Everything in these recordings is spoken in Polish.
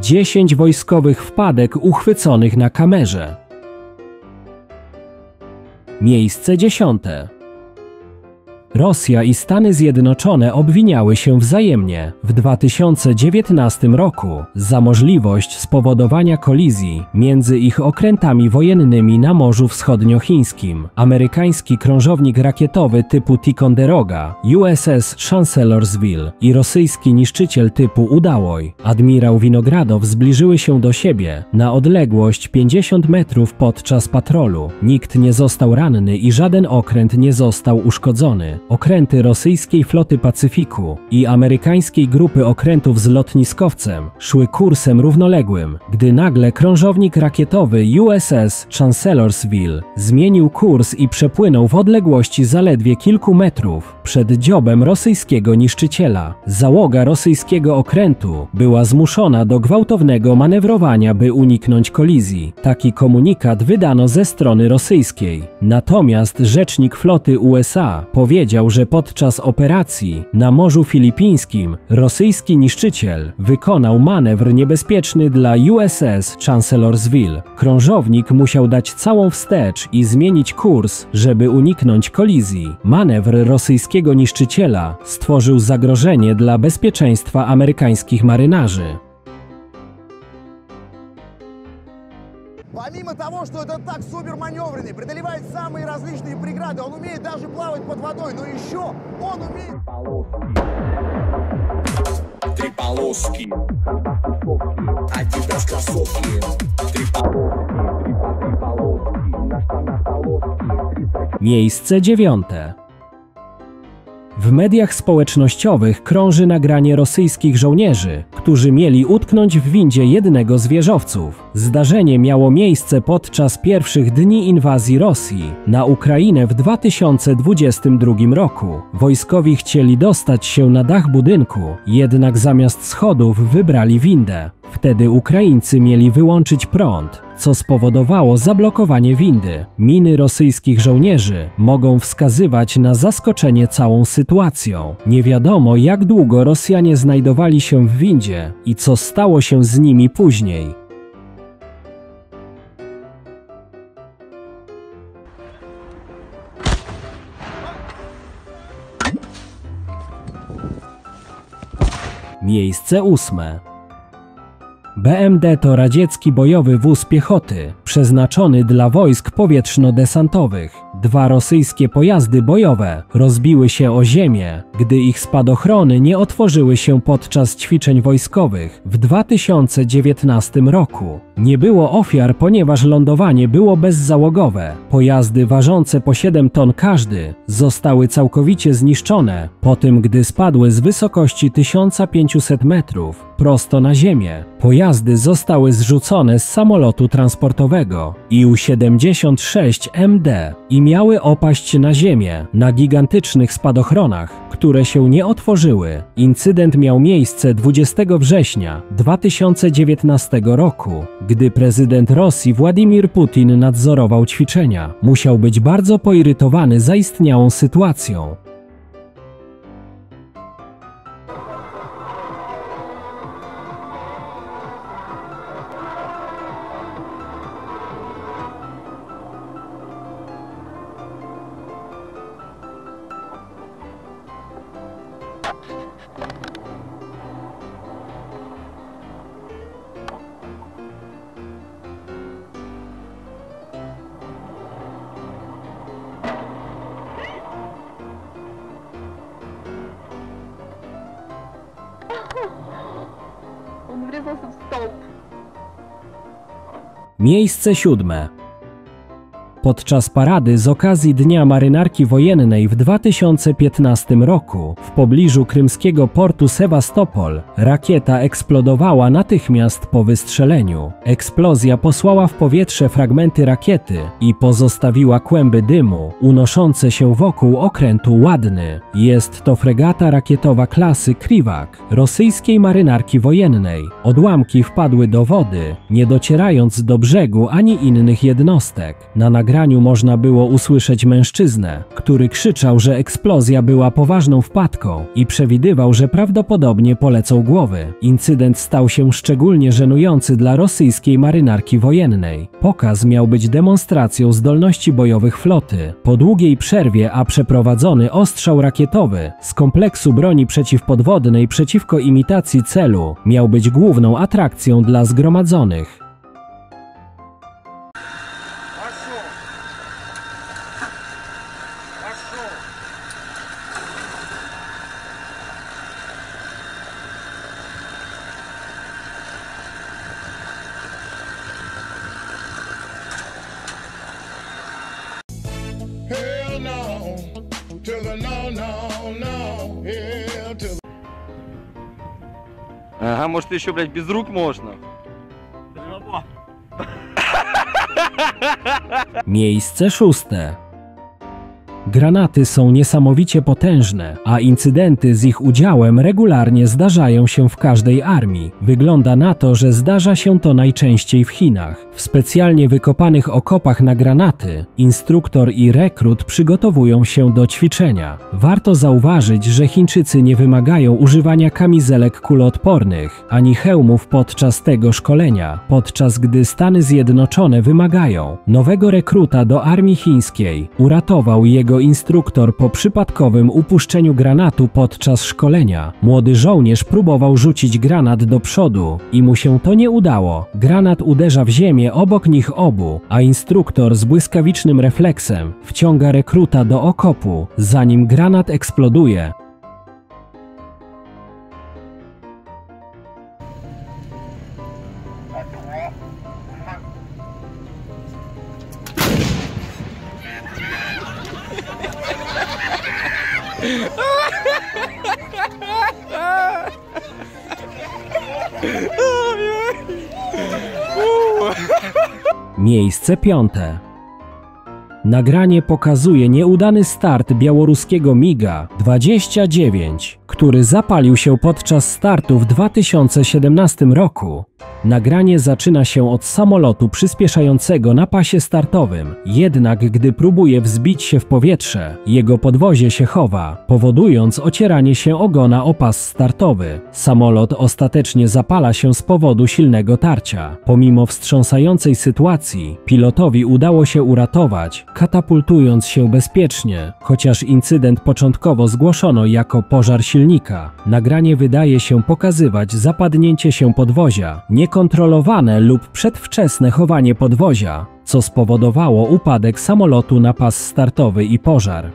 10 wojskowych wpadek uchwyconych na kamerze. Miejsce 10. Rosja i Stany Zjednoczone obwiniały się wzajemnie w 2019 roku za możliwość spowodowania kolizji między ich okrętami wojennymi na Morzu Wschodniochińskim. Amerykański krążownik rakietowy typu Ticonderoga USS Chancellorsville i rosyjski niszczyciel typu Udałoj admirał Winogradow zbliżyły się do siebie na odległość 50 metrów podczas patrolu. Nikt nie został ranny i żaden okręt nie został uszkodzony. Okręty rosyjskiej floty Pacyfiku i amerykańskiej grupy okrętów z lotniskowcem szły kursem równoległym, gdy nagle krążownik rakietowy USS Chancellorsville zmienił kurs i przepłynął w odległości zaledwie kilku metrów przed dziobem rosyjskiego niszczyciela. Załoga rosyjskiego okrętu była zmuszona do gwałtownego manewrowania, by uniknąć kolizji. Taki komunikat wydano ze strony rosyjskiej. Natomiast rzecznik floty USA powiedział, że podczas operacji na Morzu Filipińskim rosyjski niszczyciel wykonał manewr niebezpieczny dla USS Chancellorsville. Krążownik musiał dać całą wstecz i zmienić kurs, żeby uniknąć kolizji. Manewr rosyjskiego niszczyciela stworzył zagrożenie dla bezpieczeństwa amerykańskich marynarzy. Помимо того, что этот так супер маневренный, преодолевает самые различные преграды, он умеет даже плавать под водой, но еще он умеет... Три полоски. Адидас кроссовки. Три полоски. На штанах полоски. Miejsce 9. W mediach społecznościowych krąży nagranie rosyjskich żołnierzy, którzy mieli utknąć w windzie jednego z wieżowców. Zdarzenie miało miejsce podczas pierwszych dni inwazji Rosji na Ukrainę w 2022 roku. Wojskowi chcieli dostać się na dach budynku, jednak zamiast schodów wybrali windę. Wtedy Ukraińcy mieli wyłączyć prąd, co spowodowało zablokowanie windy. Miny rosyjskich żołnierzy mogą wskazywać na zaskoczenie całą sytuacją. Nie wiadomo, jak długo Rosjanie znajdowali się w windzie i co stało się z nimi później. Miejsce 8. BMD to radziecki bojowy wóz piechoty, przeznaczony dla wojsk powietrzno-desantowych. 2 rosyjskie pojazdy bojowe rozbiły się o ziemię, gdy ich spadochrony nie otworzyły się podczas ćwiczeń wojskowych w 2019 roku. Nie było ofiar, ponieważ lądowanie było bezzałogowe. Pojazdy ważące po 7 ton każdy zostały całkowicie zniszczone po tym, gdy spadły z wysokości 1500 metrów prosto na ziemię. Pojazdy zostały zrzucone z samolotu transportowego IU-76MD i miały opaść na ziemię na gigantycznych spadochronach, które się nie otworzyły. Incydent miał miejsce 20 września 2019 roku, gdy prezydent Rosji Władimir Putin nadzorował ćwiczenia. Musiał być bardzo poirytowany zaistniałą sytuacją. Он врезался в столб. Miejsce 7. Podczas parady z okazji Dnia Marynarki Wojennej w 2015 roku w pobliżu krymskiego portu Sewastopol rakieta eksplodowała natychmiast po wystrzeleniu. Eksplozja posłała w powietrze fragmenty rakiety i pozostawiła kłęby dymu unoszące się wokół okrętu Ładny. Jest to fregata rakietowa klasy Kriwak rosyjskiej marynarki wojennej. Odłamki wpadły do wody, nie docierając do brzegu ani innych jednostek. Na nagraniu nagraniu można było usłyszeć mężczyznę, który krzyczał, że eksplozja była poważną wpadką i przewidywał, że prawdopodobnie polecą głowy. Incydent stał się szczególnie żenujący dla rosyjskiej marynarki wojennej. Pokaz miał być demonstracją zdolności bojowych floty. Po długiej przerwie, a przeprowadzony ostrzał rakietowy z kompleksu broni przeciwpodwodnej przeciwko imitacji celu miał być główną atrakcją dla zgromadzonych. Hell no, to the no, no, no, hell to the... Ага, может еще, блядь, без рук можно? Miejsce szóste. Granaty są niesamowicie potężne, a incydenty z ich udziałem regularnie zdarzają się w każdej armii. Wygląda na to, że zdarza się to najczęściej w Chinach. W specjalnie wykopanych okopach na granaty instruktor i rekrut przygotowują się do ćwiczenia. Warto zauważyć, że Chińczycy nie wymagają używania kamizelek kuloodpornych ani hełmów podczas tego szkolenia, podczas gdy Stany Zjednoczone wymagają. Nowego rekruta do armii chińskiej uratował jego instruktor po przypadkowym upuszczeniu granatu podczas szkolenia. Młody żołnierz próbował rzucić granat do przodu i mu się to nie udało. Granat uderza w ziemię obok nich obu, a instruktor z błyskawicznym refleksem wciąga rekruta do okopu, zanim granat eksploduje. Miejsce piąte. Nagranie pokazuje nieudany start białoruskiego MiG-29, który zapalił się podczas startu w 2017 roku. Nagranie zaczyna się od samolotu przyspieszającego na pasie startowym, jednak gdy próbuje wzbić się w powietrze, jego podwozie się chowa, powodując ocieranie się ogona o pas startowy. Samolot ostatecznie zapala się z powodu silnego tarcia. Pomimo wstrząsającej sytuacji, pilotowi udało się uratować, katapultując się bezpiecznie, chociaż incydent początkowo zgłoszono jako pożar silnika. Nagranie wydaje się pokazywać zapadnięcie się podwozia, niekontrolowane lub przedwczesne chowanie podwozia, co spowodowało upadek samolotu na pas startowy i pożar.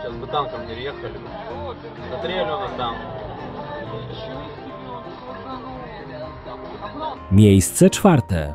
Сейчас бы танком не ехали. Смотрели у нас там. Miejsce czwarte.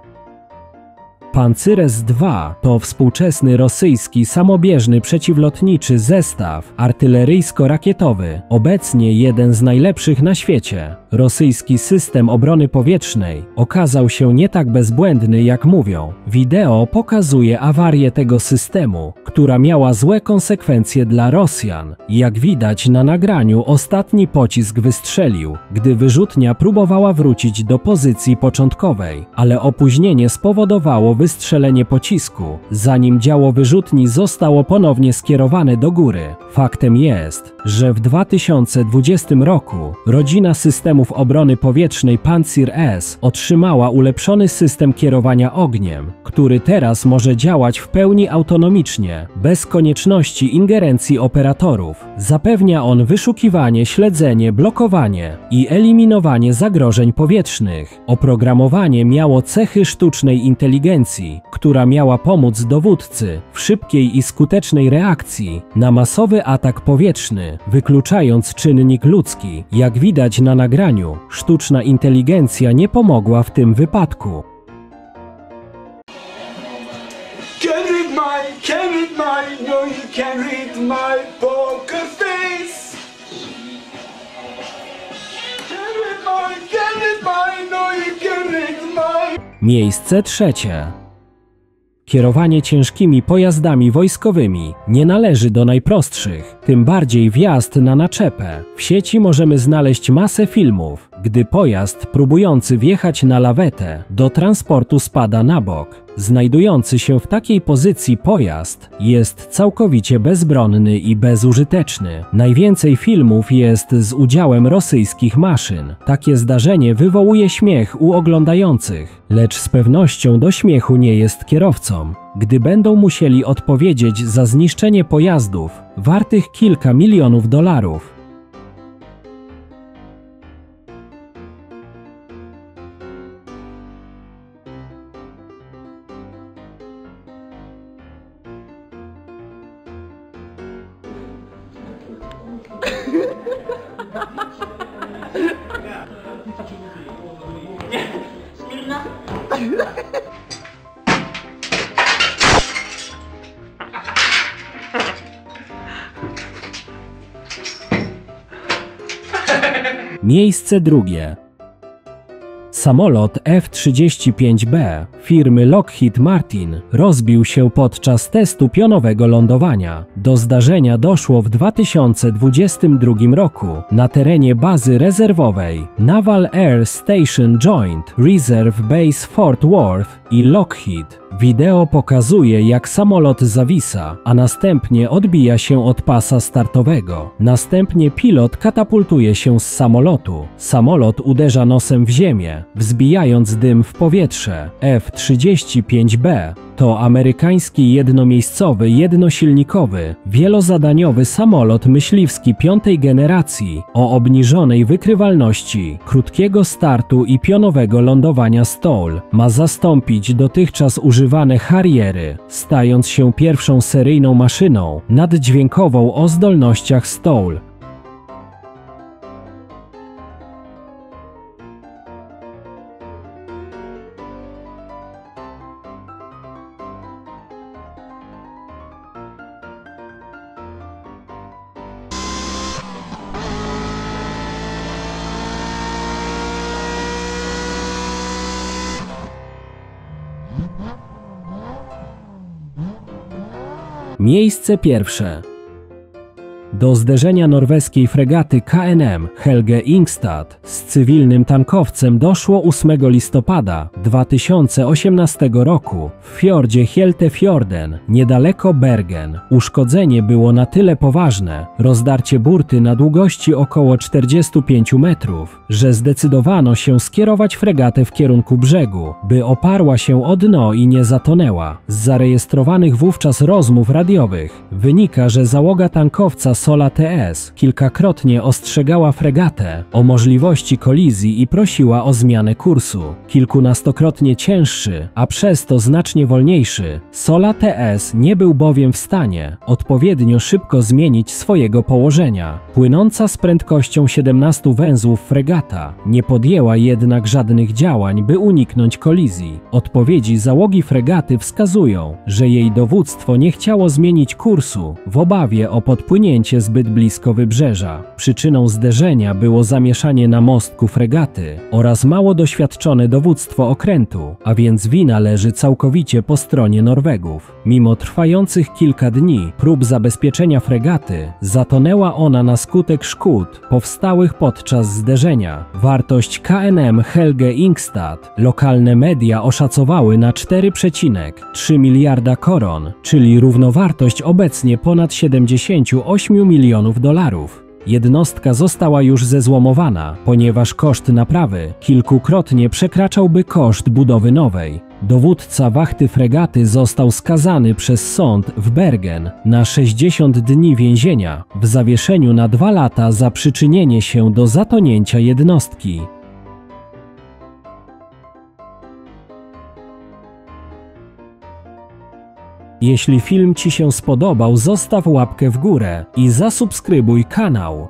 Pancyres II to współczesny rosyjski samobieżny przeciwlotniczy zestaw artyleryjsko-rakietowy, obecnie jeden z najlepszych na świecie. Rosyjski system obrony powietrznej okazał się nie tak bezbłędny, jak mówią. Wideo pokazuje awarię tego systemu, która miała złe konsekwencje dla Rosjan. Jak widać na nagraniu, ostatni pocisk wystrzelił, gdy wyrzutnia próbowała wrócić do pozycji początkowej, ale opóźnienie spowodowało wystrzelenie pocisku, zanim działo wyrzutni zostało ponownie skierowane do góry. Faktem jest, że w 2020 roku rodzina systemów obrony powietrznej Pantsir S otrzymała ulepszony system kierowania ogniem, który teraz może działać w pełni autonomicznie, bez konieczności ingerencji operatorów. Zapewnia on wyszukiwanie, śledzenie, blokowanie i eliminowanie zagrożeń powietrznych. Oprogramowanie miało cechy sztucznej inteligencji, która miała pomóc dowódcy w szybkiej i skutecznej reakcji na masowy atak powietrzny, wykluczając czynnik ludzki. Jak widać na nagraniu, sztuczna inteligencja nie pomogła w tym wypadku. Can't read my, no you can't read my poker face. Can't read my, no you can't read my. Miejsce trzecie. Kierowanie ciężkimi pojazdami wojskowymi nie należy do najprostszych, tym bardziej wjazd na naczepę. W sieci możemy znaleźć masę filmów, gdy pojazd próbujący wjechać na lawetę do transportu spada na bok. Znajdujący się w takiej pozycji pojazd jest całkowicie bezbronny i bezużyteczny. Najwięcej filmów jest z udziałem rosyjskich maszyn. Takie zdarzenie wywołuje śmiech u oglądających, lecz z pewnością do śmiechu nie jest kierowcom, gdy będą musieli odpowiedzieć za zniszczenie pojazdów wartych kilka milionów dolarów. Miejsce drugie. Samolot F-35B firmy Lockheed Martin rozbił się podczas testu pionowego lądowania. Do zdarzenia doszło w 2022 roku na terenie bazy rezerwowej Naval Air Station Joint Reserve Base Fort Worth i Lockheed. Wideo pokazuje, jak samolot zawisa, a następnie odbija się od pasa startowego. Następnie pilot katapultuje się z samolotu. Samolot uderza nosem w ziemię, wzbijając dym w powietrze. F-35B to amerykański jednomiejscowy, jednosilnikowy, wielozadaniowy samolot myśliwski piątej generacji o obniżonej wykrywalności, krótkiego startu i pionowego lądowania STOL. Ma zastąpić dotychczas używane Harriery, stając się pierwszą seryjną maszyną naddźwiękową o zdolnościach STOL. Miejsce pierwsze. Do zderzenia norweskiej fregaty KNM Helge Ingstad z cywilnym tankowcem doszło 8 listopada 2018 roku w fiordzie Hjeltefjorden, niedaleko Bergen. Uszkodzenie było na tyle poważne, rozdarcie burty na długości około 45 metrów, że zdecydowano się skierować fregatę w kierunku brzegu, by oparła się o dno i nie zatonęła. Z zarejestrowanych wówczas rozmów radiowych wynika, że załoga tankowca Sola TS kilkakrotnie ostrzegała fregatę o możliwości kolizji i prosiła o zmianę kursu. Kilkunastokrotnie cięższy, a przez to znacznie wolniejszy, Sola TS nie był bowiem w stanie odpowiednio szybko zmienić swojego położenia. Płynąca z prędkością 17 węzłów fregata nie podjęła jednak żadnych działań, by uniknąć kolizji. Odpowiedzi załogi fregaty wskazują, że jej dowództwo nie chciało zmienić kursu w obawie o podpłynięcie zbyt blisko wybrzeża. Przyczyną zderzenia było zamieszanie na mostku fregaty oraz mało doświadczone dowództwo okrętu, a więc wina leży całkowicie po stronie Norwegów. Mimo trwających kilka dni prób zabezpieczenia fregaty, zatonęła ona na skutek szkód powstałych podczas zderzenia. Wartość KNM Helge Ingstad lokalne media oszacowały na 4,3 miliarda koron, czyli równowartość obecnie ponad 78 milionów dolarów. Jednostka została już zezłomowana, ponieważ koszt naprawy kilkukrotnie przekraczałby koszt budowy nowej. Dowódca wachty fregaty został skazany przez sąd w Bergen na 60 dni więzienia w zawieszeniu na 2 lata za przyczynienie się do zatonięcia jednostki. Jeśli film Ci się spodobał, zostaw łapkę w górę i zasubskrybuj kanał.